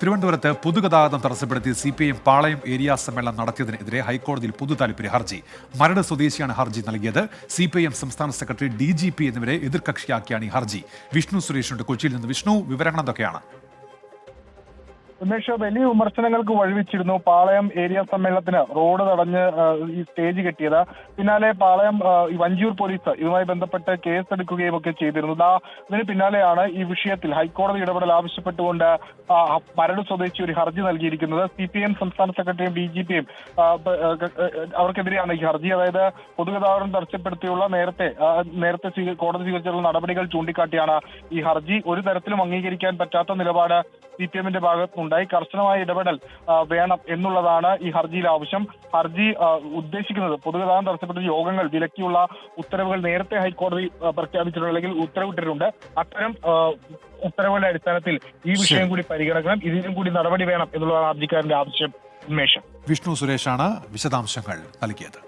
തിരുവനന്തപുരത്ത് പൊതുഗതാഗതം തടസ്സപ്പെടുത്തി CPIM പാളയം ഏരിയ സമ്മേളനം നടത്തിയതിനെതിരെ ഹൈക്കോടതിയിൽ പൊതു താൽപര്യ ഹർജി. മരട് സ്വദേശിയാണ് ഹർജി നൽകിയത്. CPIM സംസ്ഥാന സെക്രട്ടറി, DGP എന്നിവരെ എതിർകക്ഷിയാക്കിയാണ് ഈ ഹർജി. വിഷ്ണു സുരേഷിന്റെ കൊച്ചിയിൽ നിന്ന്. വിഷ്ണു, വിവരങ്ങൾ എന്തൊക്കെയാണ്? ഉമേഷ്, വലിയ വിമർശനങ്ങൾക്ക് വഴിവെച്ചിരുന്നു പാളയം ഏരിയ സമ്മേളനത്തിന് റോഡ് തടഞ്ഞ് ഈ സ്റ്റേജ് കെട്ടിയത്. പിന്നാലെ പാളയം വഞ്ചിയൂർ പോലീസ് ഇതുമായി ബന്ധപ്പെട്ട് കേസെടുക്കുകയും ഒക്കെ ചെയ്തിരുന്നു. ഇതിന് പിന്നാലെയാണ് ഈ വിഷയത്തിൽ ഹൈക്കോടതി ഇടപെടൽ ആവശ്യപ്പെട്ടുകൊണ്ട് മരട് സ്വദേശി ഒരു ഹർജി നൽകിയിരിക്കുന്നത്. CPIM സംസ്ഥാന സെക്രട്ടറിയും DGPയും അവർക്കെതിരെയാണ് ഈ ഹർജി. അതായത് പൊതുഗതാഗതം തടസ്സപ്പെടുത്തിയുള്ള നേരത്തെ കോടതി സ്വീകരിച്ചിട്ടുള്ള നടപടികൾ ചൂണ്ടിക്കാട്ടിയാണ് ഈ ഹർജി. ഒരു തരത്തിലും അംഗീകരിക്കാൻ പറ്റാത്ത നിലപാട് CPIMന്റെ ഭാഗത്തുനിന്നുണ്ടായി. കർശനമായ ഇടപെടൽ വേണം എന്നുള്ളതാണ് ഈ ഹർജിയിലെ ആവശ്യം. ഹർജി ഉദ്ദേശിക്കുന്നത് പൊതുഗതാഗതം തടസ്സപ്പെട്ട യോഗങ്ങൾ വിലക്കിയുള്ള ഉത്തരവുകൾ നേരത്തെ ഹൈക്കോടതി പ്രഖ്യാപിച്ചിട്ടുണ്ട്, അല്ലെങ്കിൽ ഉത്തരവിട്ടിട്ടുണ്ട്. അത്തരം ഉത്തരവുകളുടെ അടിസ്ഥാനത്തിൽ ഈ വിഷയം കൂടി പരിഗണിക്കണം, ഇതിനും കൂടി നടപടി വേണം എന്നുള്ളതാണ് ഹർജിക്കാരന്റെ ആവശ്യം. ഉന്മേഷം. വിഷ്ണു സുരേഷാണ് വിശദാംശങ്ങൾ നൽകിയത്.